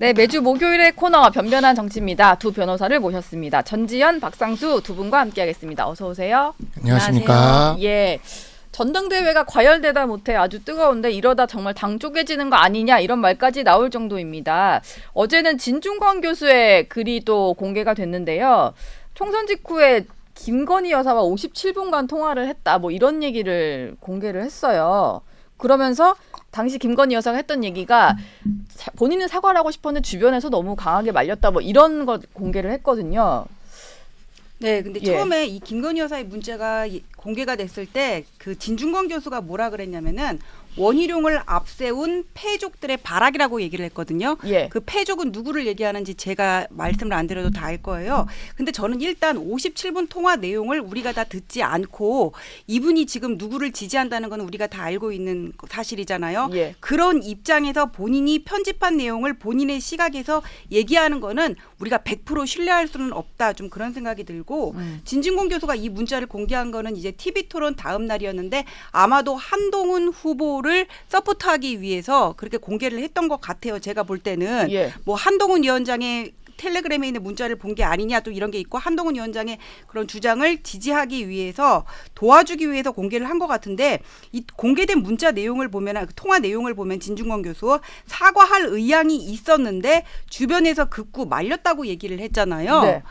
네, 매주 목요일의 코너 변변한 정치입니다. 두 변호사를 모셨습니다. 전지현, 박상수 두 분과 함께하겠습니다. 어서 오세요. 안녕하십니까. 예, 전당대회가 과열되다 못해 아주 뜨거운데 이러다 정말 당 쪼개지는 거 아니냐 이런 말까지 나올 정도입니다. 어제는 진중권 교수의 글이 또 공개가 됐는데요. 총선 직후에 김건희 여사와 57분간 통화를 했다 뭐 이런 얘기를 공개를 했어요. 그러면서 당시 김건희 여사가 했던 얘기가 본인은 사과를 하고 싶었는데 주변에서 너무 강하게 말렸다 뭐 이런 것 공개를 했거든요. 네, 근데 예. 처음에 이 김건희 여사의 문제가 공개가 됐을 때 그 진중권 교수가 뭐라 그랬냐면은 원희룡을 앞세운 패족들의 발악이라고 얘기를 했거든요. 예. 그 패족은 누구를 얘기하는지 제가 말씀을 안 드려도 다 알 거예요. 근데 저는 일단 57분 통화 내용을 우리가 다 듣지 않고 이분이 지금 누구를 지지한다는 건 우리가 다 알고 있는 사실이잖아요. 예. 그런 입장에서 본인이 편집한 내용을 본인의 시각에서 얘기하는 거는 우리가 100% 신뢰할 수는 없다. 좀 그런 생각이 들고 진중권 교수가 이 문자를 공개한 거는 이제 TV토론 다음 날이었는데 아마도 한동훈 후보를 서포트하기 위해서 그렇게 공개를 했던 것 같아요. 제가 볼 때는 예. 뭐 한동훈 위원장의 텔레그램에 있는 문자를 본 게 아니냐 또 이런 게 있고 한동훈 위원장의 그런 주장을 지지하기 위해서 도와주기 위해서 공개를 한 것 같은데 이 공개된 문자 내용을 보면 통화 내용을 보면 진중권 교수 사과할 의향이 있었는데 주변에서 극구 말렸다고 얘기를 했잖아요. 네.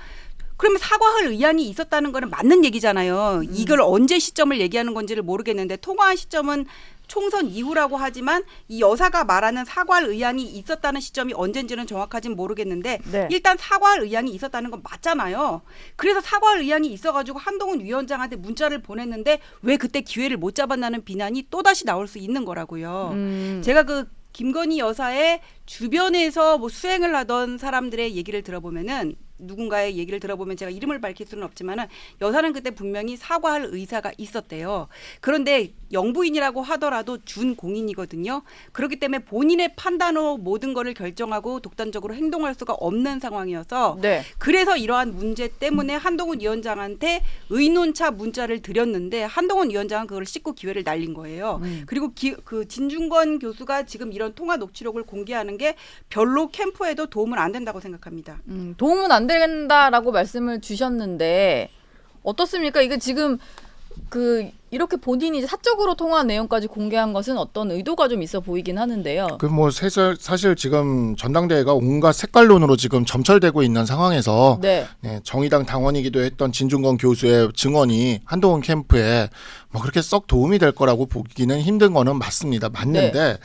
그러면 사과할 의향이 있었다는 거는 맞는 얘기잖아요. 이걸 언제 시점을 얘기하는 건지를 모르겠는데 통화한 시점은 총선 이후라고 하지만 이 여사가 말하는 사과할 의향이 있었다는 시점이 언젠지는 정확하진 모르겠는데 네. 일단 사과할 의향이 있었다는 건 맞잖아요. 그래서 사과할 의향이 있어가지고 한동훈 위원장한테 문자를 보냈는데 왜 그때 기회를 못 잡았나는 비난이 또다시 나올 수 있는 거라고요. 제가 그 김건희 여사의 주변에서 뭐 수행을 하던 사람들의 얘기를 들어보면은 누군가의 얘기를 들어보면 제가 이름을 밝힐 수는 없지만은 여사는 그때 분명히 사과할 의사가 있었대요. 그런데 영부인이라고 하더라도 준공인이거든요. 그렇기 때문에 본인의 판단으로 모든 거를 결정하고 독단적으로 행동할 수가 없는 상황이어서 네. 그래서 이러한 문제 때문에 한동훈 위원장한테 의논차 문자를 드렸는데 한동훈 위원장은 그걸 씻고 기회를 날린 거예요. 그리고 그 진중권 교수가 지금 이런 통화 녹취록을 공개하는 게 별로 캠프에도 도움은 안 된다고 생각합니다. 도움은 안 된다라고 말씀을 주셨는데 어떻습니까? 이게 지금 이렇게 본인이 이제 사적으로 통화한 내용까지 공개한 것은 어떤 의도가 좀 있어 보이긴 하는데요. 그 뭐 사실 지금 전당대회가 온갖 색깔론으로 지금 점철되고 있는 상황에서 네. 네, 정의당 당원이기도 했던 진중권 교수의 증언이 한동훈 캠프에 뭐 그렇게 썩 도움이 될 거라고 보기는 힘든 거는 맞습니다. 맞는데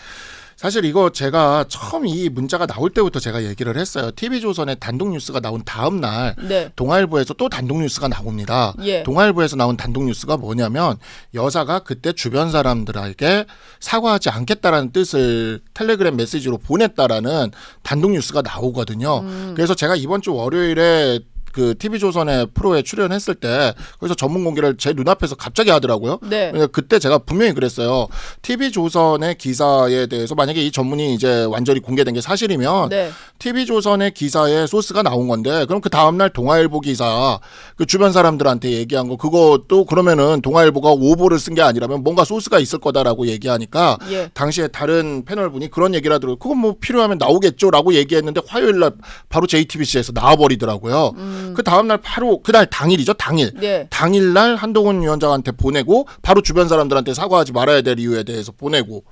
사실 이거 제가 처음 이 문자가 나올 때부터 제가 얘기를 했어요. TV조선의 단독 뉴스가 나온 다음 날 네. 동아일보에서 또 단독 뉴스가 나옵니다. 예. 동아일보에서 나온 단독 뉴스가 뭐냐면 여사가 그때 주변 사람들에게 사과하지 않겠다라는 뜻을 텔레그램 메시지로 보냈다라는 단독 뉴스가 나오거든요. 그래서 제가 이번 주 월요일에 그 TV조선의 프로에 출연했을 때 거기서 전문 공개를 제 눈앞에서 갑자기 하더라고요. 네. 그러니까 그때 제가 분명히 그랬어요. TV조선의 기사에 대해서 만약에 이 전문이 이제 완전히 공개된 게 사실이면 네. TV조선의 기사에 소스가 나온 건데 그럼 그 다음날 동아일보 기사 그 주변 사람들한테 얘기한 거 그것도 그러면은 동아일보가 오보를 쓴 게 아니라면 뭔가 소스가 있을 거다라고 얘기하니까 예. 당시에 다른 패널분이 그런 얘기를 하더라고요. 그건 뭐 필요하면 나오겠죠라고 얘기했는데 화요일날 바로 JTBC에서 나와버리더라고요. 그 다음날 바로 그날 당일이죠. 당일. 네. 당일날 한동훈 위원장한테 보내고 바로 주변 사람들한테 사과하지 말아야 될 이유에 대해서 보내고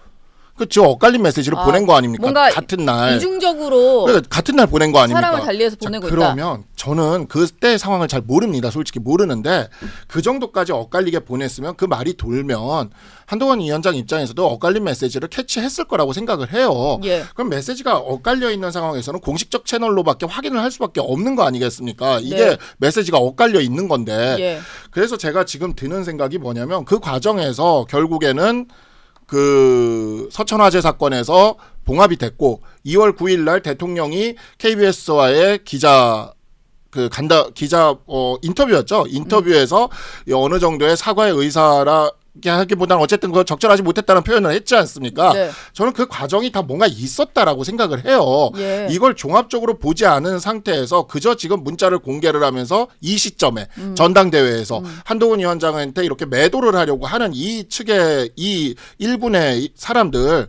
그죠 엇갈린 메시지를 보낸 거 아닙니까? 뭔가 같은 날. 이중적으로 그러니까 같은 날 보낸 거 아닙니까? 사람을 달리해서 보내고 있다. 그러면 저는 그때 상황을 잘 모릅니다. 솔직히 모르는데 그 정도까지 엇갈리게 보냈으면 그 말이 돌면 한동훈 위원장 입장에서도 엇갈린 메시지를 캐치했을 거라고 생각을 해요. 예. 그럼 메시지가 엇갈려 있는 상황에서는 공식적 채널로밖에 확인을 할 수밖에 없는 거 아니겠습니까? 이게 네. 메시지가 엇갈려 있는 건데. 예. 그래서 제가 지금 드는 생각이 뭐냐면 그 과정에서 결국에는 그 서천화재 사건에서 봉합이 됐고 2월 9일 날 대통령이 KBS와의 기자 인터뷰였죠. 인터뷰에서 어느 정도의 사과의 의사라 하기보다는 어쨌든 그 적절하지 못했다는 표현을 했지 않습니까? 네. 저는 그 과정이 다 뭔가 있었다라고 생각을 해요. 예. 이걸 종합적으로 보지 않은 상태에서 그저 지금 문자를 공개를 하면서 이 시점에 전당대회에서 한동훈 위원장한테 이렇게 매도를 하려고 하는 이 측의 이 일군의 사람들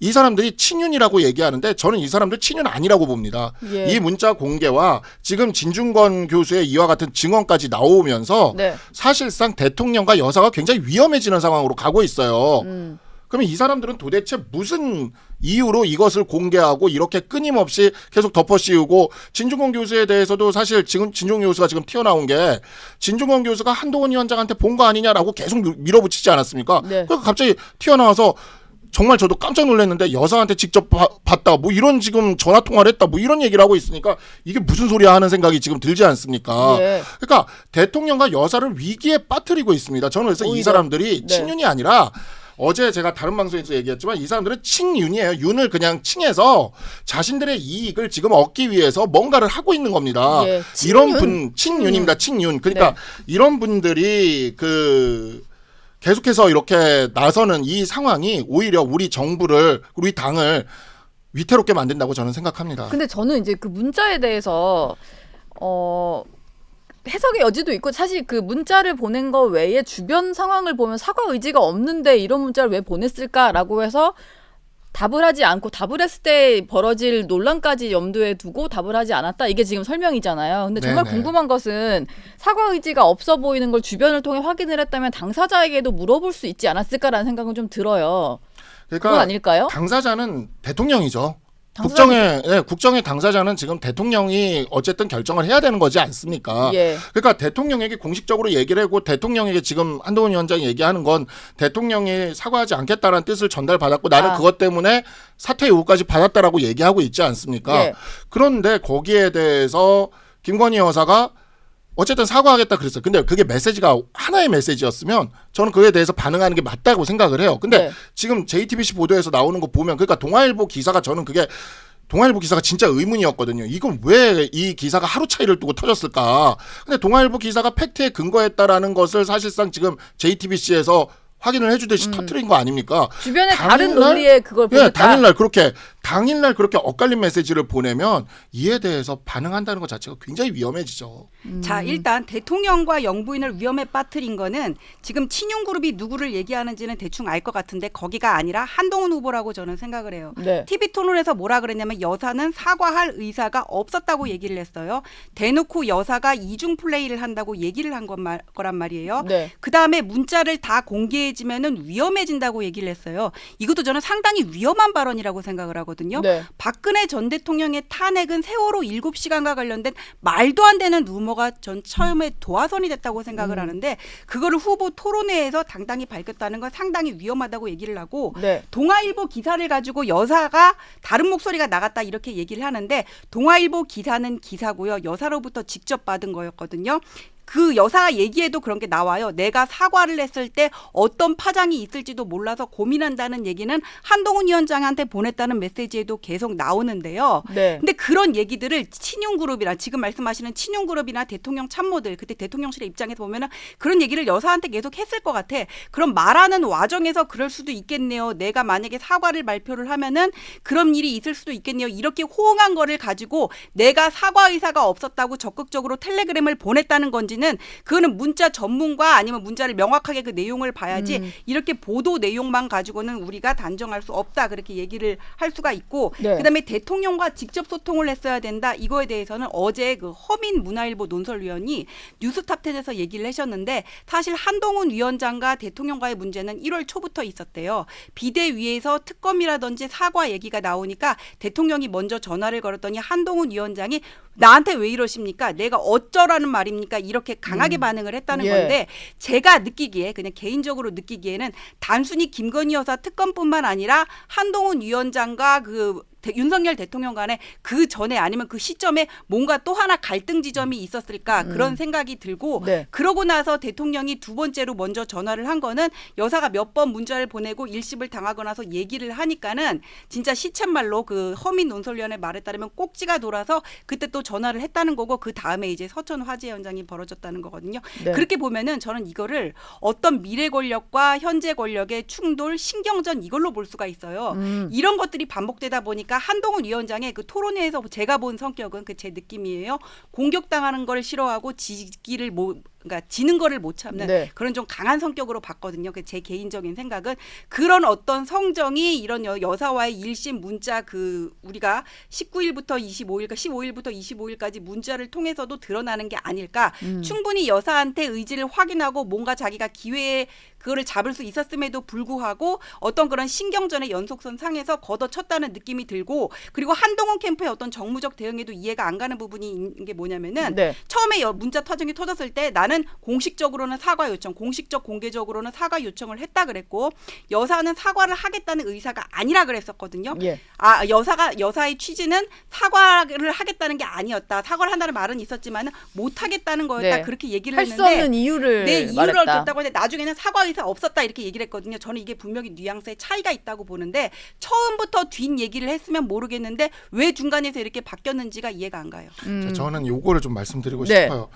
이 사람들이 친윤이라고 얘기하는데 저는 이 사람들 친윤 아니라고 봅니다. 예. 이 문자 공개와 지금 진중권 교수의 이와 같은 증언까지 나오면서 네. 사실상 대통령과 여사가 굉장히 위험해지는 상황으로 가고 있어요. 음. 그러면 이 사람들은 도대체 무슨 이유로 이것을 공개하고 이렇게 끊임없이 계속 덮어씌우고 진중권 교수에 대해서도 사실 지금 진중권 교수가 지금 튀어나온 게 진중권 교수가 한동훈 위원장한테 본 거 아니냐라고 계속 밀어붙이지 않았습니까? 네. 그래서 갑자기 튀어나와서 정말 저도 깜짝 놀랐는데 여사한테 직접 봤다 뭐 이런 지금 전화 통화를 했다 뭐 이런 얘기를 하고 있으니까 이게 무슨 소리야 하는 생각이 지금 들지 않습니까? 예. 그러니까 대통령과 여사를 위기에 빠뜨리고 있습니다. 저는 그래서 이 오히려. 사람들이 네. 친윤이 아니라 어제 제가 다른 방송에서 얘기했지만 이 사람들은 친윤이에요. 윤을 그냥 칭해서 자신들의 이익을 지금 얻기 위해서 뭔가를 하고 있는 겁니다. 예, 이런 분 친윤입니다. 친윤. 그러니까 네. 이런 분들이 계속해서 이렇게 나서는 이 상황이 오히려 우리 정부를 우리 당을 위태롭게 만든다고 저는 생각합니다. 근데 저는 이제 그 문자에 대해서 해석의 여지도 있고 사실 그 문자를 보낸 거 외에 주변 상황을 보면 사과 의지가 없는데 이런 문자를 왜 보냈을까라고 해서 답을 하지 않고 답을 했을 때 벌어질 논란까지 염두에 두고 답을 하지 않았다. 이게 지금 설명이잖아요. 근데 정말 네네. 궁금한 것은 사과 의지가 없어 보이는 걸 주변을 통해 확인을 했다면 당사자에게도 물어볼 수 있지 않았을까라는 생각은 좀 들어요. 그건 그러니까 아닐까요? 당사자는 대통령이죠. 당사자는- 국정의 당사자는 지금 대통령이 어쨌든 결정을 해야 되는 거지 않습니까? 예. 그러니까 대통령에게 공식적으로 얘기를 하고 대통령에게 지금 한동훈 위원장이 얘기하는 건 대통령이 사과하지 않겠다는 뜻을 전달받았고 나는 아. 그것 때문에 사퇴 요구까지 받았다라고 얘기하고 있지 않습니까? 예. 그런데 거기에 대해서 김건희 여사가 어쨌든 사과하겠다 그랬어요. 근데 그게 메시지가 하나의 메시지였으면 저는 그에 대해서 반응하는 게 맞다고 생각을 해요. 근데 네. 지금 JTBC 보도에서 나오는 거 보면 그러니까 동아일보 기사가 저는 그게 동아일보 기사가 진짜 의문이었거든요. 이건 왜 이 기사가 하루 차이를 두고 터졌을까? 근데 동아일보 기사가 팩트에 근거했다라는 것을 사실상 지금 JTBC에서 확인을 해주듯이 터뜨린 거 아닙니까? 주변에 다른 당일날- 논리에 그걸 예, 보냈다. 당일날 그렇게 엇갈린 메시지를 보내면 이에 대해서 반응한다는 것 자체가 굉장히 위험해지죠. 자, 일단 대통령과 영부인을 위험에 빠뜨린 거는 지금 친윤 그룹이 누구를 얘기하는지는 대충 알 것 같은데 거기가 아니라 한동훈 후보라고 저는 생각을 해요. 네. TV 토론에서 뭐라 그랬냐면 여사는 사과할 의사가 없었다고 얘기를 했어요. 대놓고 여사가 이중 플레이를 한다고 얘기를 한 거란 말이에요. 네. 그다음에 문자를 다 공개해지면은 위험해진다고 얘기를 했어요. 이것도 저는 상당히 위험한 발언이라고 생각을 하거든요. 네. 박근혜 전 대통령의 탄핵은 세월호 7시간과 관련된 말도 안 되는 루머가 전 처음에 도화선이 됐다고 생각을 하는데 그거를 후보 토론회에서 당당히 밝혔다는 건 상당히 위험하다고 얘기를 하고 네. 동아일보 기사를 가지고 여사가 다른 목소리가 나갔다 이렇게 얘기를 하는데 동아일보 기사는 기사고요. 여사로부터 직접 받은 거였거든요. 그 여사가 얘기에도 그런 게 나와요. 내가 사과를 했을 때 어떤 파장이 있을지도 몰라서 고민한다는 얘기는 한동훈 위원장한테 보냈다는 메시지에도 계속 나오는데요. 네. 근데 그런 얘기들을 친윤그룹이나 지금 말씀하시는 친윤그룹이나 대통령 참모들 그때 대통령실의 입장에서 보면은 그런 얘기를 여사한테 계속 했을 것 같아. 그럼 말하는 와중에서 그럴 수도 있겠네요. 내가 만약에 사과를 발표를 하면은 그런 일이 있을 수도 있겠네요. 이렇게 호응한 거를 가지고 내가 사과 의사가 없었다고 적극적으로 텔레그램을 보냈다는 건지는 그거는 문자 전문가 아니면 문자를 명확하게 그 내용을 봐야지 이렇게 보도 내용만 가지고는 우리가 단정할 수 없다. 그렇게 얘기를 할 수가 있고 네. 그다음에 대통령과 직접 소통을 했어야 된다. 이거에 대해서는 어제 그 허민 문화일보 논설위원이 뉴스탑10에서 얘기를 하셨는데 사실 한동훈 위원장과 대통령과의 문제는 1월 초부터 있었대요. 비대위에서 특검이라든지 사과 얘기가 나오니까 대통령이 먼저 전화를 걸었더니 한동훈 위원장이 나한테 왜 이러십니까? 내가 어쩌라는 말입니까? 이렇게 강하게 반응을 했다는 예. 건데 제가 느끼기에 그냥 개인적으로 느끼기에는 단순히 김건희 여사 특검뿐만 아니라 한동훈 위원장과 그 윤석열 대통령 간에 그 전에 아니면 그 시점에 뭔가 또 하나 갈등 지점이 있었을까 그런 생각이 들고 네. 그러고 나서 대통령이 두 번째로 먼저 전화를 한 거는 여사가 몇 번 문자를 보내고 일십을 당하고 나서 얘기를 하니까는 진짜 시쳇말로 그 허민 논설위원의 말에 따르면 꼭지가 돌아서 그때 또 전화를 했다는 거고 그 다음에 이제 서천 화재 현장이 벌어졌다는 거거든요. 네. 그렇게 보면은 저는 이거를 어떤 미래 권력과 현재 권력의 충돌, 신경전 이걸로 볼 수가 있어요. 이런 것들이 반복되다 보니까 한동훈 위원장의 그 토론회에서 제가 본 성격은 그 제 느낌이에요. 공격당하는 걸 싫어하고 지지기를 그러니까 지는 거를 못 참는 네. 그런 좀 강한 성격으로 봤거든요. 그 제 개인적인 생각은 그런 어떤 성정이 이런 여사와의 일심 문자 그 우리가 19일부터 25일까 15일부터 25일까지 문자를 통해서도 드러나는 게 아닐까. 충분히 여사한테 의지를 확인하고 뭔가 자기가 기회에 그거를 잡을 수 있었음에도 불구하고 어떤 그런 신경전의 연속선 상에서 걷어쳤다는 느낌이 들고 그리고 한동훈 캠프의 어떤 정무적 대응에도 이해가 안 가는 부분이 있는 게 뭐냐면은 네. 처음에 문자 터정이 터졌을 때 나는 공식적으로는 사과 요청, 공식적 공개적으로는 사과 요청을 했다 그랬고 여사는 사과를 하겠다는 의사가 아니라 그랬었거든요. 예. 아 여사의 취지는 사과를 하겠다는 게 아니었다. 사과를 한다는 말은 있었지만은 못 하겠다는 거였다. 네. 그렇게 얘기를 할 했는데 수 없는 이유를 네, 이유를 말했다. 줬다고 했는데 나중에는 사과 의사 없었다 이렇게 얘기를 했거든요. 저는 이게 분명히 뉘앙스의 차이가 있다고 보는데 처음부터 뒷 얘기를 했으면 모르겠는데 왜 중간에서 이렇게 바뀌었는지가 이해가 안 가요. 자, 저는 요거를 좀 말씀드리고 네. 싶어요.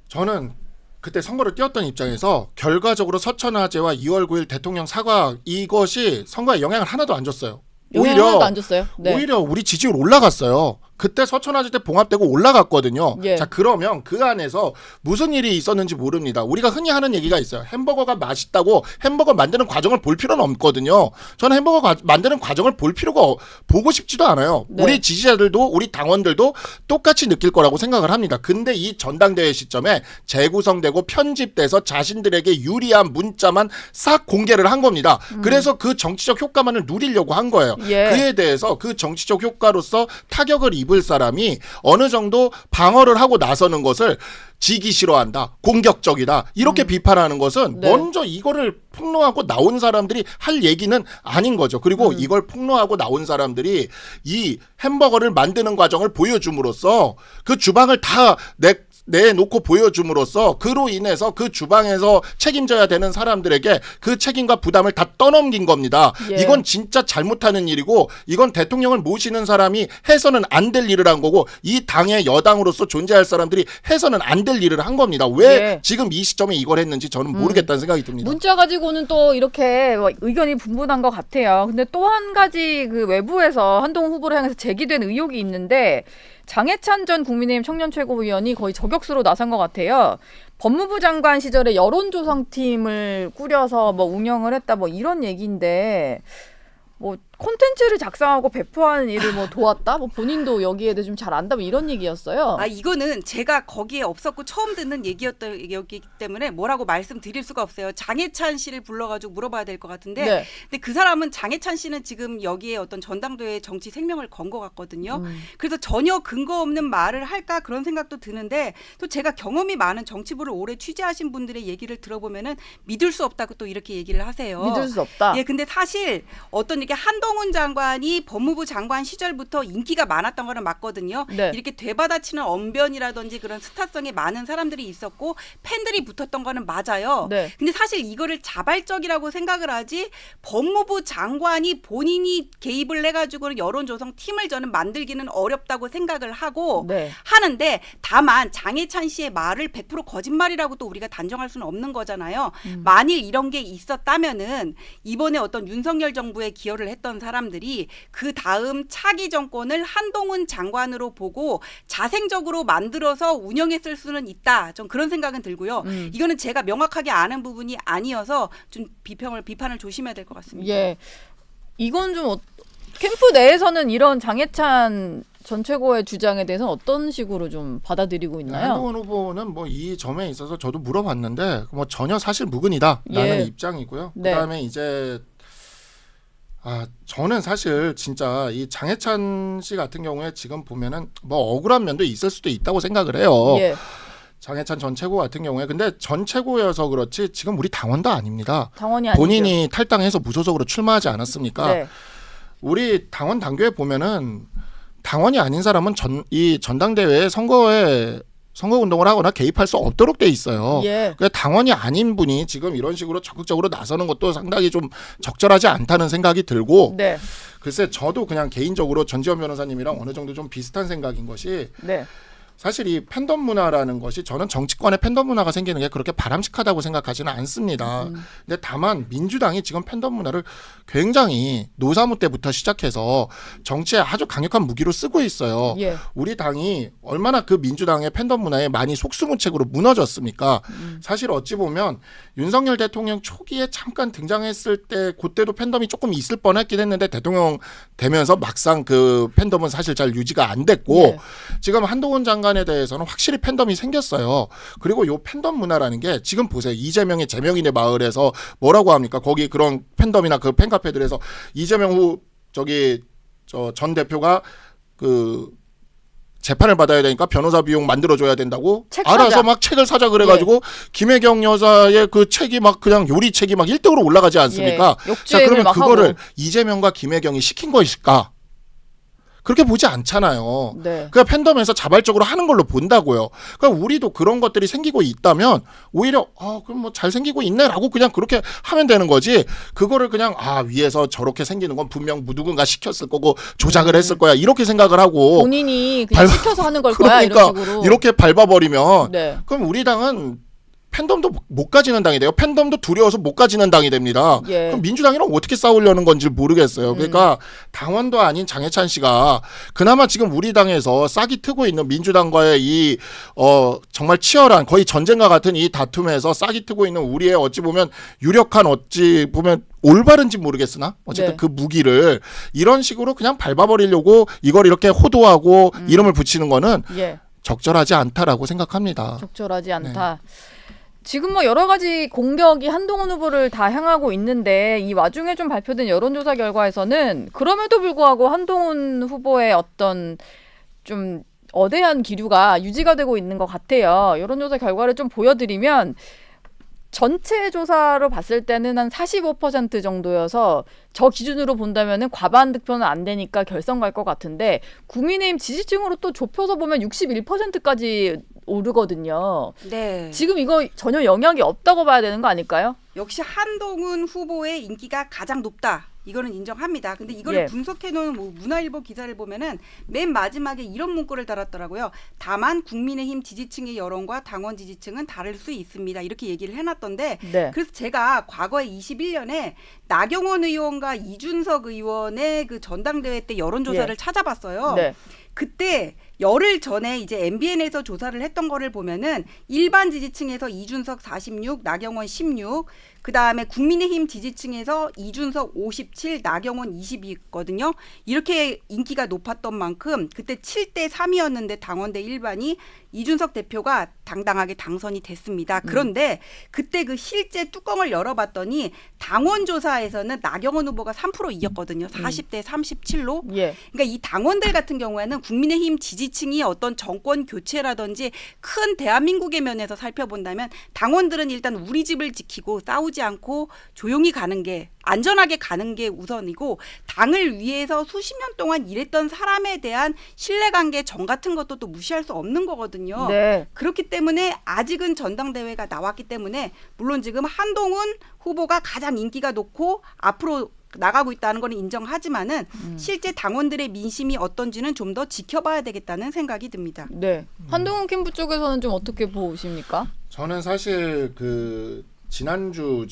저는 그때 선거를 뛰었던 입장에서 결과적으로 서천화제와 2월 9일 대통령 사과 이것이 선거에 영향을 하나도 안 줬어요. 영향 하나도 안 줬어요. 네. 오히려 우리 지지율 올라갔어요. 그때 서천화제 때 봉합되고 올라갔거든요. 예. 자, 그러면 그 안에서 무슨 일이 있었는지 모릅니다. 우리가 흔히 하는 얘기가 있어요. 햄버거가 맛있다고 햄버거 만드는 과정을 볼 필요는 없거든요. 저는 햄버거 만드는 과정을 볼 필요가 보고 싶지도 않아요. 네. 우리 지지자들도 우리 당원들도 똑같이 느낄 거라고 생각을 합니다. 근데 이 전당대회 시점에 재구성되고 편집돼서 자신들에게 유리한 문자만 싹 공개를 한 겁니다. 그래서 그 정치적 효과만을 누리려고 한 거예요. 예. 그에 대해서 그 정치적 효과로서 타격을 입을 사람이 어느 정도 방어를 하고 나서는 것을 지기 싫어한다, 공격적이다 이렇게 비판하는 것은 네. 먼저 이거를 폭로하고 나온 사람들이 할 얘기는 아닌 거죠. 그리고 이걸 폭로하고 나온 사람들이 이 햄버거를 만드는 과정을 보여줌으로써 그 주방을 다 내놓고 보여줌으로써 그로 인해서 그 주방에서 책임져야 되는 사람들에게 그 책임과 부담을 다 떠넘긴 겁니다. 예. 이건 진짜 잘못하는 일이고 이건 대통령을 모시는 사람이 해서는 안 될 일을 한 거고 이 당의 여당으로서 존재할 사람들이 해서는 안 될 일을 한 겁니다. 왜 예. 지금 이 시점에 이걸 했는지 저는 모르겠다는 생각이 듭니다. 문자 가지고는 또 이렇게 뭐 의견이 분분한 것 같아요. 근데 또 한 가지 그 외부에서 한동훈 후보를 향해서 제기된 의혹이 있는데 장해찬 전 국민의힘 청년 최고위원이 거의 저격수로 나선 것 같아요. 법무부 장관 시절에 여론조성팀을 꾸려서 뭐 운영을 했다 뭐 이런 얘기인데 뭐 콘텐츠를 작성하고 배포하는 일을 뭐 도왔다? 뭐 본인도 여기에 대해 좀 잘 안다 뭐 이런 얘기였어요. 아 이거는 제가 거기에 없었고 처음 듣는 얘기였기 때문에 뭐라고 말씀드릴 수가 없어요. 장해찬 씨를 불러가지고 물어봐야 될 것 같은데 네. 근데 그 사람은 장해찬 씨는 지금 여기에 어떤 전당대회 정치 생명을 건 것 같거든요. 그래서 전혀 근거 없는 말을 할까 그런 생각도 드는데 또 제가 경험이 많은 정치부를 오래 취재하신 분들의 얘기를 들어보면은 믿을 수 없다고 또 이렇게 얘기를 하세요. 믿을 수 없다. 예, 근데 사실 어떤 이게 한동훈 장관이 법무부 장관 시절부터 인기가 많았던 거는 맞거든요. 네. 이렇게 되받아치는 언변이라든지 그런 스타성에 많은 사람들이 있었고 팬들이 붙었던 거는 맞아요. 네. 근데 사실 이거를 자발적이라고 생각을 하지 법무부 장관이 본인이 개입을 해가지고는 여론조성 팀을 저는 만들기는 어렵다고 생각을 하고 네. 하는데 다만 장해찬 씨의 말을 100% 거짓말이라고 또 우리가 단정할 수는 없는 거잖아요. 만일 이런 게 있었다면은 이번에 어떤 윤석열 정부에 기여를 했던 사람들이 그 다음 차기 정권을 한동훈 장관으로 보고 자생적으로 만들어서 운영했을 수는 있다. 좀 그런 생각은 들고요. 이거는 제가 명확하게 아는 부분이 아니어서 좀 비판을 조심해야 될 것 같습니다. 예. 이건 좀 캠프 내에서는 이런 장해찬 전 최고의 주장에 대해서는 어떤 식으로 좀 받아들이고 있나요? 한동훈 후보는 뭐 이 점에 있어서 저도 물어봤는데 뭐 전혀 사실 무근이다라는 예. 입장이고요. 네. 그다음에 이제 저는 사실 진짜 이 장해찬 씨 같은 경우에 지금 보면은 뭐 억울한 면도 있을 수도 있다고 생각을 해요. 예. 장해찬 전 최고 같은 경우에 근데 전 최고여서 그렇지 지금 우리 당원도 아닙니다. 당원이 아니죠. 본인이 탈당해서 무소속으로 출마하지 않았습니까? 네. 우리 당원 당규에 보면은 당원이 아닌 사람은 이 전당대회에 선거 운동을 하거나 개입할 수 없도록 돼 있어요. 예. 그러니까 당원이 아닌 분이 지금 이런 식으로 적극적으로 나서는 것도 상당히 좀 적절하지 않다는 생각이 들고 네. 글쎄 저도 그냥 개인적으로 전지현 변호사님이랑 어느 정도 좀 비슷한 생각인 것이 네. 사실 이 팬덤 문화라는 것이 저는 정치권의 팬덤 문화가 생기는 게 그렇게 바람직하다고 생각하지는 않습니다. 근데 다만 민주당이 지금 팬덤 문화를 굉장히 노사모 때부터 시작해서 정치에 아주 강력한 무기로 쓰고 있어요. 예. 우리 당이 얼마나 그 민주당의 팬덤 문화에 많이 속수무책으로 무너졌습니까? 사실 어찌 보면 윤석열 대통령 초기에 잠깐 등장했을 때 그때도 팬덤이 조금 있을 뻔했긴 했는데 대통령 되면서 막상 그 팬덤은 사실 잘 유지가 안 됐고 예. 지금 한동훈 장관에 대해서는 확실히 팬덤이 생겼어요. 그리고 요 팬덤 문화라는 게 지금 보세요. 이재명이 재명인의 마을에서 뭐라고 합니까? 거기 그런 팬덤이나 그 팬카페들에서 이재명 후 전 대표가 그 재판을 받아야 되니까 변호사 비용 만들어줘야 된다고 책 알아서 사자. 막 책을 사자 그래가지고 김혜경 여사의 그 책이 막 그냥 요리책이 막 1등으로 올라가지 않습니까? 예. 자 역주행을 그러면 막 그거를 하고. 이재명과 김혜경이 시킨 것일까? 그렇게 보지 않잖아요. 네. 그냥 팬덤에서 자발적으로 하는 걸로 본다고요. 그러니까 우리도 그런 것들이 생기고 있다면 오히려 그럼 뭐 잘 생기고 있네라고 그냥 그렇게 하면 되는 거지. 그거를 그냥 위에서 저렇게 생기는 건 분명 누군가 시켰을 거고 조작을 했을 거야 이렇게 생각을 하고 본인이 그냥 시켜서 하는 걸 거야 그러니까 이런 식으로. 이렇게 밟아버리면 네. 그럼 우리 당은 팬덤도 못 가지는 당이 돼요. 팬덤도 두려워서 못 가지는 당이 됩니다. 예. 그럼 민주당이랑 어떻게 싸우려는 건지 모르겠어요. 그러니까 당원도 아닌 장해찬 씨가 그나마 지금 우리 당에서 싹이 트고 있는 민주당과의 이 정말 치열한 거의 전쟁과 같은 이 다툼에서 싹이 트고 있는 우리의 어찌 보면 유력한 어찌 보면 올바른지 모르겠으나 어쨌든 네. 그 무기를 이런 식으로 그냥 밟아버리려고 이걸 이렇게 호도하고 이름을 붙이는 거는 예. 적절하지 않다라고 생각합니다. 적절하지 않다. 지금 뭐 여러 가지 공격이 한동훈 후보를 다 향하고 있는데 이 와중에 좀 발표된 여론조사 결과에서는 그럼에도 불구하고 한동훈 후보의 어떤 좀 어대한 기류가 유지가 되고 있는 것 같아요. 여론조사 결과를 좀 보여드리면 전체 조사로 봤을 때는 한 45% 정도여서 저 기준으로 본다면은 과반 득표는 안 되니까 결선 갈 것 같은데 국민의힘 지지층으로 또 좁혀서 보면 61%까지 오르거든요. 네. 지금 이거 전혀 영향이 없다고 봐야 되는 거 아닐까요? 역시 한동훈 후보의 인기가 가장 높다. 이거는 인정합니다. 근데 이거를 예. 분석해놓은 뭐 문화일보 기사를 보면은 맨 마지막에 이런 문구를 달았더라고요. 다만 국민의힘 지지층의 여론과 당원 지지층은 다를 수 있습니다. 이렇게 얘기를 해놨던데 네. 그래서 제가 과거에 21년에 나경원 의원과 이준석 의원의 그 전당대회 때 여론조사를 찾아봤어요. 네. 그때 열흘 전에 이제 MBN에서 조사를 했던 거를 보면은 일반 지지층에서 이준석 46, 나경원 16, 그 다음에 국민의힘 지지층에서 이준석 57, 나경원 22거든요. 이렇게 인기가 높았던 만큼 그때 7대 3이었는데 당원대 일반이 이준석 대표가 당당하게 당선이 됐습니다. 그런데 그때 그 실제 뚜껑을 열어봤더니 당원 조사에서는 나경원 후보가 3% 이겼거든요. 40대 37로. 예. 그러니까 이 당원들 같은 경우에는 국민의힘 지지층이 어떤 정권 교체라든지 큰 대한민국의 면에서 살펴본다면 당원들은 일단 우리 집을 지키고 싸우지 않고 조용히 가는 게 안전하게 가는 게 우선이고 당을 위해서 수십 년 동안 일했던 사람에 대한 신뢰관계 정 같은 것도 또 무시할 수 없는 거거든요. 네. 그렇기 때문에 아직은 전당대회가 나왔기 때문에 물론 지금 한동훈 후보가 가장 인기가 높고 앞으로 나가고 있다는 건 인정하지만은 실제 당원들의 민심이 어떤지는 좀 더 지켜봐야 되겠다는 생각이 듭니다. 네. 한동훈 캠프 쪽에서는 좀 어떻게 보십니까? 저는 사실 지난주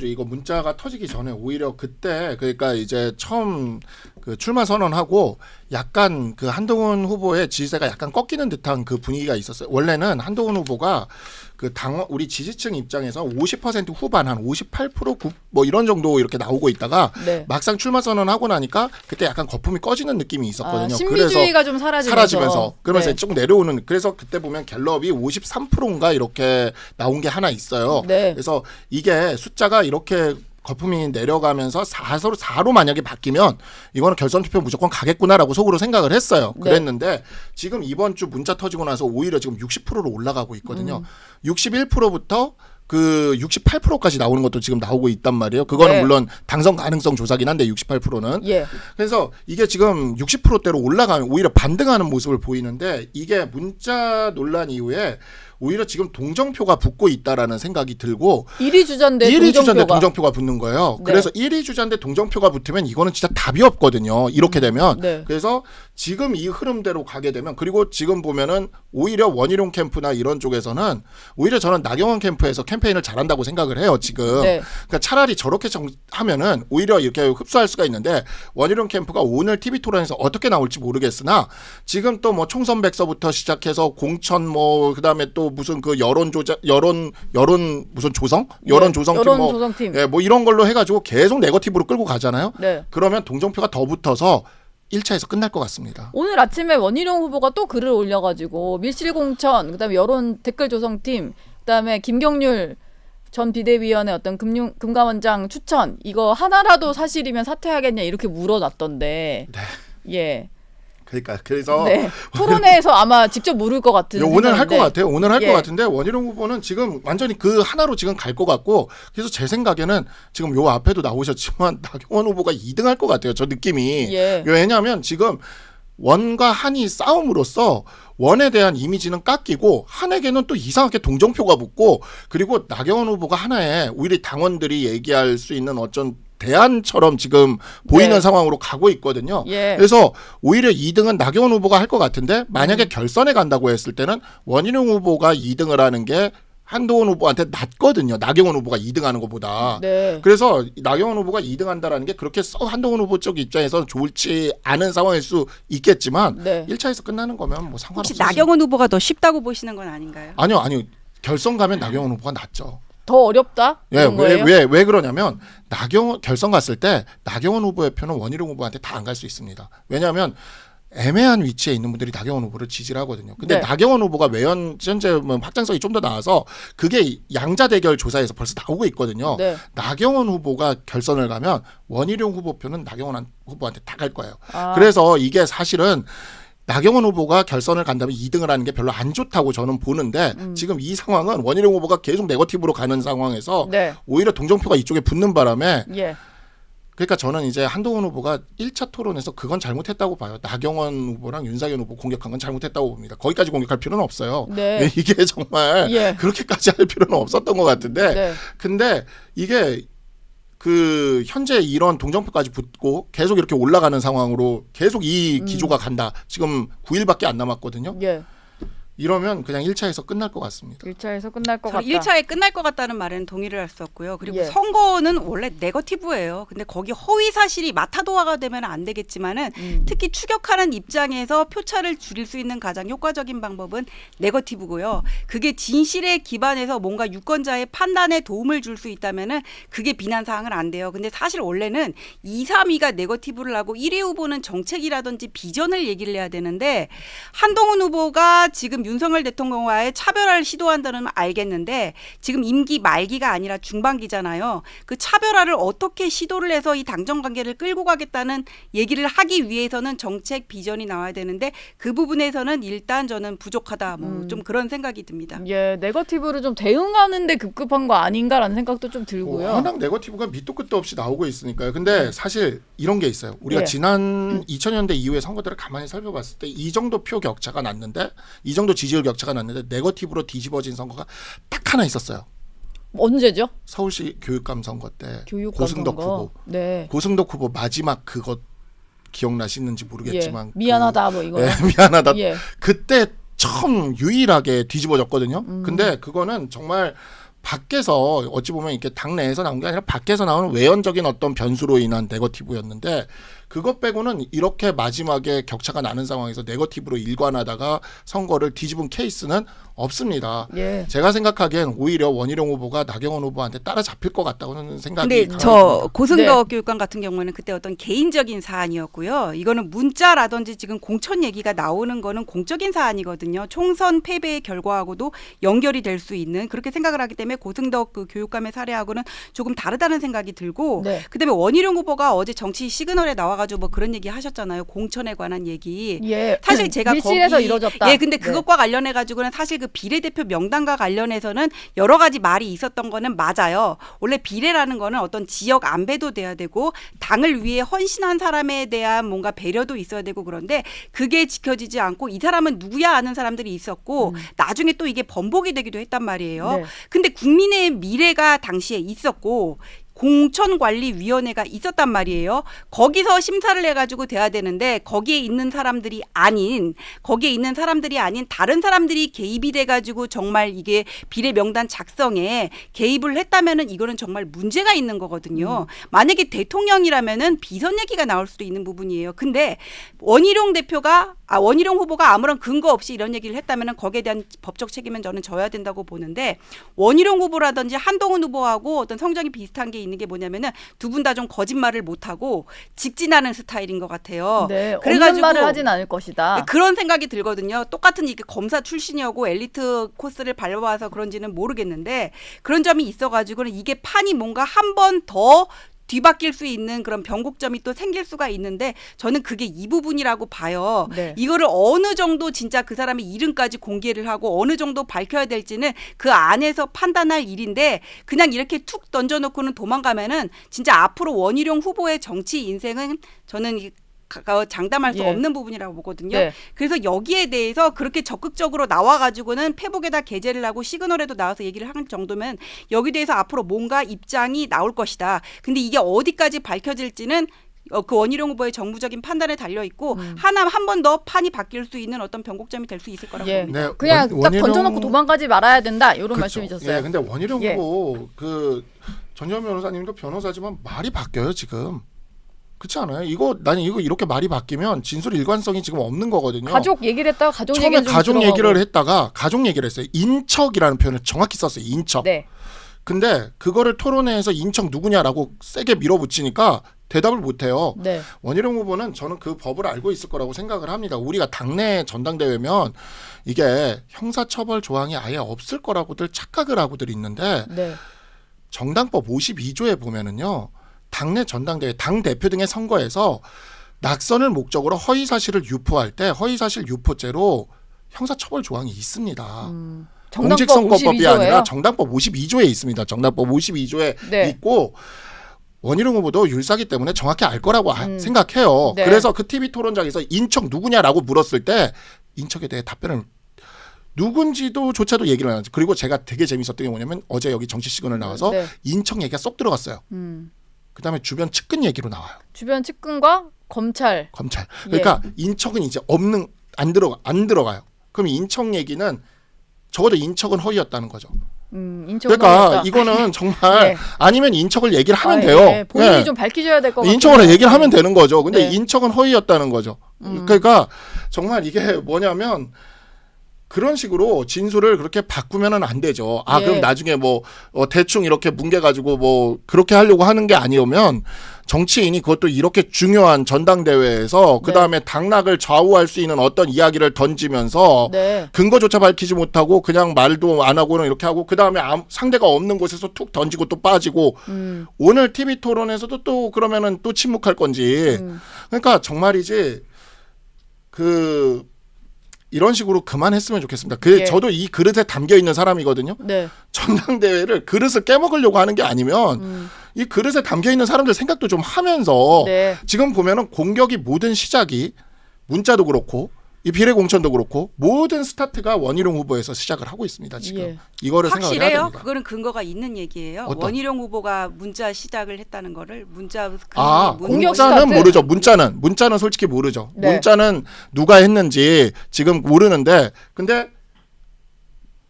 이거 문자가 터지기 전에 오히려 그때 그러니까 이제 처음 그 출마 선언하고 약간 그 한동훈 후보의 지지세가 약간 꺾이는 듯한 그 분위기가 있었어요. 원래는 한동훈 후보가 그 당원 우리 지지층 입장에서 50% 후반 한 58% 뭐 이런 정도 이렇게 나오고 있다가 네. 막상 출마 선언하고 나니까 그때 약간 거품이 꺼지는 느낌이 있었거든요. 신비주의가 좀 사라지면서 그러면서 네. 쭉 내려오는 그래서 그때 보면 갤럽이 53%인가 이렇게 나온 게 하나 있어요. 네. 그래서 이게 숫자가 이렇게 거품이 내려가면서 4로 만약에 바뀌면 이거는 결선 투표 무조건 가겠구나라고 속으로 생각을 했어요. 네. 그랬는데 지금 이번 주 문자 터지고 나서 오히려 지금 60%로 올라가고 있거든요. 61%부터 그 68%까지 나오는 것도 지금 나오고 있단 말이에요. 그거는 네. 물론 당선 가능성 조사긴 한데 68%는. 예. 그래서 이게 지금 60%대로 올라가면 오히려 반등하는 모습을 보이는데 이게 문자 논란 이후에 오히려 지금 동정표가 붙고 있다라는 생각이 들고 1위 주자인데 1위 주자인데 동정표가. 동정표가 붙는 거예요. 네. 그래서 1위 주자인데 동정표가 붙으면 이거는 진짜 답이 없거든요. 이렇게 되면. 네. 그래서 지금 이 흐름대로 가게 되면 그리고 지금 보면은 오히려 원희룡 캠프나 이런 쪽에서는 오히려 저는 나경원 캠프에서 캠페인을 잘한다고 생각을 해요. 지금. 네. 그러니까 차라리 저렇게 하면은 오히려 이렇게 흡수할 수가 있는데 원희룡 캠프가 오늘 TV 토론에서 어떻게 나올지 모르겠으나 지금 또 뭐 총선 백서부터 시작해서 공천 뭐 그다음에 또 무슨 그 여론 무슨 조성? 여론 조성팀 여론 뭐 조성팀. 예, 뭐 이런 걸로 해가지고 계속 네거티브로 끌고 가잖아요. 네. 그러면 동정표가 더 붙어서 1차에서 끝날 것 같습니다. 오늘 아침에 원희룡 후보가 또 글을 올려가지고 밀실공천, 그다음에 여론 댓글 조성팀, 그다음에 김경률 전 비대위원회 어떤 금감원장 추천 이거 하나라도 사실이면 사퇴하겠냐 이렇게 물어놨던데. 네. 예. 그러니까 그래서 네. 토론회에서 아마 직접 물을 것 같은. 오늘 할 것 생각인데. 같아요. 오늘 할 것 예. 같은데 원희룡 후보는 지금 완전히 그 하나로 지금 갈 것 같고 그래서 제 생각에는 지금 요 앞에도 나오셨지만 나경원 후보가 2등 할 것 같아요. 저 느낌이. 예. 왜냐하면 지금 원과 한이 싸움으로써 원에 대한 이미지는 깎이고 한에게는 또 이상하게 동정표가 붙고 그리고 나경원 후보가 하나에 오히려 당원들이 얘기할 수 있는 어쩐 대안처럼 지금 보이는 네. 상황으로 가고 있거든요. 예. 그래서 오히려 2등은 나경원 후보가 할 것 같은데 만약에 결선에 간다고 했을 때는 원희룡 후보가 2등을 하는 게 한동훈 후보한테 낫거든요. 나경원 후보가 2등하는 것보다. 네. 그래서 나경원 후보가 2등한다라는 게 그렇게 한동훈 후보 쪽 입장에서는 좋지 않은 상황일 수 있겠지만 네. 1차에서 끝나는 거면 뭐 혹시 상관없어요. 나경원 후보가 더 쉽다고 보시는 건 아닌가요? 아니요. 결선 가면 나경원 후보가 낫죠. 더 어렵다? 예, 이런 거예요? 왜 그러냐면 결선 갔을 때 나경원 후보의 표는 원희룡 후보한테 다 안 갈 수 있습니다. 왜냐하면 애매한 위치에 있는 분들이 나경원 후보를 지지를 하거든요. 근데 네. 나경원 후보가 현재 확장성이 좀 더 나와서 그게 양자 대결 조사에서 벌써 나오고 있거든요. 네. 나경원 후보가 결선을 가면 원희룡 후보 표는 나경원 후보한테 다 갈 거예요. 아. 그래서 이게 사실은 나경원 후보가 결선을 간다면 2등을 하는 게 별로 안 좋다고 저는 보는데 지금 이 상황은 원희룡 후보가 계속 네거티브로 가는 상황에서 네. 오히려 동정표가 이쪽에 붙는 바람에 예. 그러니까 저는 이제 한동훈 후보가 1차 토론에서 그건 잘못했다고 봐요. 나경원 후보랑 윤석열 후보 공격한 건 잘못했다고 봅니다. 거기까지 공격할 필요는 없어요. 네. 이게 정말 예. 그렇게까지 할 필요는 없었던 것 같은데 네. 근데 이게 그 현재 이런 동정표까지 붙고 계속 이렇게 올라가는 상황으로 계속 이 기조가 간다. 지금 9일밖에 안 남았거든요. 예. 이러면 그냥 1차에서 끝날 것 같습니다. 1차에서 끝날 것 저는 같다. 1차에 끝날 것 같다는 말에는 동의를 할 수 없고요. 그리고 예. 선거는 원래 네거티브예요. 근데 거기 허위 사실이 마타도화가 되면 안 되겠지만은 특히 추격하는 입장에서 표차를 줄일 수 있는 가장 효과적인 방법은 네거티브고요. 그게 진실에 기반해서 뭔가 유권자의 판단에 도움을 줄 수 있다면은 그게 비난 사항은 안 돼요. 근데 사실 원래는 2, 3위가 네거티브를 하고 1위 후보는 정책이라든지 비전을 얘기를 해야 되는데 한동훈 후보가 지금 윤석열 대통령과의 차별화를 시도한다는 건 알겠는데 지금 임기 말기가 아니라 중반기잖아요. 그 차별화를 어떻게 시도를 해서 이 당정 관계를 끌고 가겠다는 얘기를 하기 위해서는 정책 비전이 나와야 되는데 그 부분에서는 일단 저는 부족하다. 뭐 좀 그런 생각이 듭니다. 예, 네거티브를 좀 대응하는데 급급한 거 아닌가라는 생각도 좀 들고요. 워낙 네거티브가 밑도 끝도 없이 나오고 있으니까요. 근데 사실 이런 게 있어요. 우리가 예. 지난 2000년대 이후의 선거들을 가만히 살펴봤을 때 이 정도 표 격차가 났는데 이 정도 지지율 격차가 났는데 네거티브로 뒤집어진 선거가 딱 하나 있었어요. 언제죠? 서울시 교육감 선거 때 교육감 고승덕 선거. 후보. 네. 고승덕 후보 마지막 그것 기억나시는지 모르겠지만 예. 미안하다 뭐 이거. 네, 미안하다. 예. 그때 처음 유일하게 뒤집어졌거든요. 근데 그거는 정말 밖에서 어찌 보면 이렇게 당내에서 나온 게 아니라 밖에서 나오는 외연적인 어떤 변수로 인한 네거티브였는데 그것 빼고는 이렇게 마지막에 격차가 나는 상황에서 네거티브로 일관하다가 선거를 뒤집은 케이스는 없습니다. 예. 제가 생각하기엔 오히려 원희룡 후보가 나경원 후보한테 따라잡힐 것 같다고는 생각이 근데 강합니다. 저 고승덕 네. 교육감 같은 경우에는 그때 어떤 개인적인 사안이었고요. 이거는 문자라든지 지금 공천 얘기가 나오는 거는 공적인 사안이거든요. 총선 패배의 결과하고도 연결이 될 수 있는 그렇게 생각을 하기 때문에 고승덕 그 교육감의 사례하고는 조금 다르다는 생각이 들고 네. 그다음에 원희룡 후보가 어제 정치 시그널에 나와가지고 나와가지고 뭐 그런 얘기 하셨잖아요. 공천에 관한 얘기. 예. 사실 제가 밀실에서 거기 이루어졌다. 예, 근데 네. 그것과 관련해 가지고는 사실 그 비례대표 명단과 관련해서는 여러 가지 말이 있었던 거는 맞아요. 원래 비례라는 거는 어떤 지역 안배도 돼야 되고 당을 위해 헌신한 사람에 대한 뭔가 배려도 있어야 되고 그런데 그게 지켜지지 않고 이 사람은 누구야 하는 사람들이 있었고 나중에 또 이게 번복이 되기도 했단 말이에요. 네. 근데 국민의 미래가 당시에 있었고 공천관리위원회가 있었단 말이에요. 거기서 심사를 해가지고 돼야 되는데 거기에 있는 사람들이 아닌 다른 사람들이 개입이 돼가지고 정말 이게 비례 명단 작성에 개입을 했다면은 이거는 정말 문제가 있는 거거든요. 만약에 대통령이라면은 비선 얘기가 나올 수도 있는 부분이에요. 근데 원희룡 후보가 아무런 근거 없이 이런 얘기를 했다면은 거기에 대한 법적 책임은 저는 져야 된다고 보는데 원희룡 후보라든지 한동훈 후보하고 어떤 성정이 비슷한 게 있는 게 뭐냐면은 두 분 다 좀 거짓말을 못하고 직진하는 스타일인 것 같아요. 네. 그래가지고 없는 말을 하진 않을 것이다. 그런 생각이 들거든요. 똑같은 이게 검사 출신이었고 엘리트 코스를 밟아와서 그런지는 모르겠는데 그런 점이 있어가지고는 이게 판이 뭔가 한 번 더 뒤바뀔 수 있는 그런 변곡점이 또 생길 수가 있는데 저는 그게 이 부분이라고 봐요. 네. 이거를 어느 정도 진짜 그 사람의 이름까지 공개를 하고 어느 정도 밝혀야 될지는 그 안에서 판단할 일인데 그냥 이렇게 툭 던져놓고는 도망가면은 진짜 앞으로 원희룡 후보의 정치 인생은 저는 장담할 수 예. 없는 부분이라고 보거든요. 네. 그래서 여기에 대해서 그렇게 적극적으로 나와가지고는 페북에다 게재를 하고 시그널에도 나와서 얘기를 한 정도면 여기 대해서 앞으로 뭔가 입장이 나올 것이다. 근데 이게 어디까지 밝혀질지는 그 원희룡 후보의 정무적인 판단에 달려 있고 한 번 더 판이 바뀔 수 있는 어떤 변곡점이 될 수 있을 거라고 예. 봅니다. 네, 그냥 딱 원희룡- 던져놓고 도망가지 말아야 된다. 이런 그렇죠. 말씀이셨어요. 예, 근데 원희룡 예. 후보 그 전현 변호사님도 변호사지만 말이 바뀌어요 지금. 그렇지 않아요? 나는 이거 이렇게 말이 바뀌면 진술 일관성이 지금 없는 거거든요. 가족 얘기를 했다가 가족 처음에 얘기를 좀 가족 들어가고. 얘기를 했다가 가족 얘기를 했어요. 인척이라는 표현을 정확히 썼어요. 인척. 네. 근데 그거를 토론회에서 인척 누구냐라고 세게 밀어붙이니까 대답을 못해요. 네. 원희룡 후보는 저는 그 법을 알고 있을 거라고 생각을 합니다. 우리가 당내 전당대회면 이게 형사처벌 조항이 아예 없을 거라고들 착각을 하고들 있는데 네. 정당법 52조에 보면은요. 당내 전당대회, 당 대표 등의 선거에서 낙선을 목적으로 허위 사실을 유포할 때 허위 사실 유포죄로 형사처벌 조항이 있습니다. 정당법 공직선거법이 52조예요? 아니라 정당법 52조에 있습니다. 정당법 52조에 네. 있고 원희룡 후보도 율사기 때문에 정확히 알 거라고 생각해요. 네. 그래서 그 TV 토론장에서 인척 누구냐라고 물었을 때 인척에 대해 답변을 누군지도 조차도 얘기를 안 하죠. 그리고 제가 되게 재밌었던 게 뭐냐면 어제 여기 정치 시간을 나와서 네. 인척 얘기가 쏙 들어갔어요. 그다음에 주변 측근 얘기로 나와요. 주변 측근과 검찰. 검찰. 그러니까 예. 인척은 이제 안 들어가요. 그럼 인척 얘기는 적어도 인척은 허위였다는 거죠. 인척은 그러니까 어렵다. 이거는 정말 네. 아니면 인척을 얘기를 하면 아, 돼요. 예. 본인이 예. 좀 밝히셔야 될 것 같아요. 인척을 얘기를 하면 되는 거죠. 근데 네. 인척은 허위였다는 거죠. 그러니까 정말 이게 뭐냐면 그런 식으로 진술을 그렇게 바꾸면은 안 되죠. 예. 그럼 나중에 대충 이렇게 뭉개가지고 그렇게 하려고 하는 게 아니오면 정치인이 그것도 이렇게 중요한 전당대회에서 그 다음에 당락을 좌우할 수 있는 어떤 이야기를 던지면서 네. 근거조차 밝히지 못하고 그냥 말도 안 하고는 이렇게 하고 그 다음에 상대가 없는 곳에서 툭 던지고 또 빠지고 오늘 TV 토론에서도 또 그러면은 또 침묵할 건지 그러니까 정말이지 이런 식으로 그만했으면 좋겠습니다. 예. 저도 이 그릇에 담겨 있는 사람이거든요. 네. 전당대회를 그릇을 깨먹으려고 하는 게 아니면 이 그릇에 담겨 있는 사람들 생각도 좀 하면서 네. 지금 보면은 공격이 모든 시작이 문자도 그렇고 이 비례공천도 그렇고 모든 스타트가 원희룡 후보에서 시작을 하고 있습니다. 지금 예. 이거를 생각을 해야 확실해요? 됩니다. 그거는 근거가 있는 얘기예요. 어떤? 원희룡 후보가 문자 시작을 했다는 거를 문자 공격 문자는 스타트? 모르죠. 문자는 솔직히 모르죠. 네. 문자는 누가 했는지 지금 모르는데 근데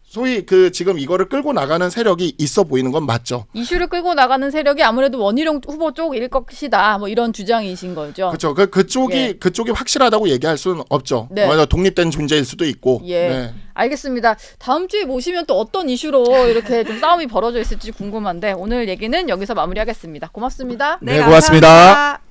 소위 지금 이거를 끌고 나가는 세력이 있어 보이는 건 맞죠. 이슈를 끌고 나가는 세력이 아무래도 원희룡 후보 쪽일 것이다. 뭐 이런 주장이신 거죠. 그렇죠. 그쪽이 확실하다고 얘기할 수는 없죠. 네. 독립된 존재일 수도 있고. 예. 네. 알겠습니다. 다음 주에 모시면 또 어떤 이슈로 이렇게 좀 싸움이 벌어져 있을지 궁금한데 오늘 얘기는 여기서 마무리하겠습니다. 고맙습니다. 네, 고맙습니다. 감사합니다.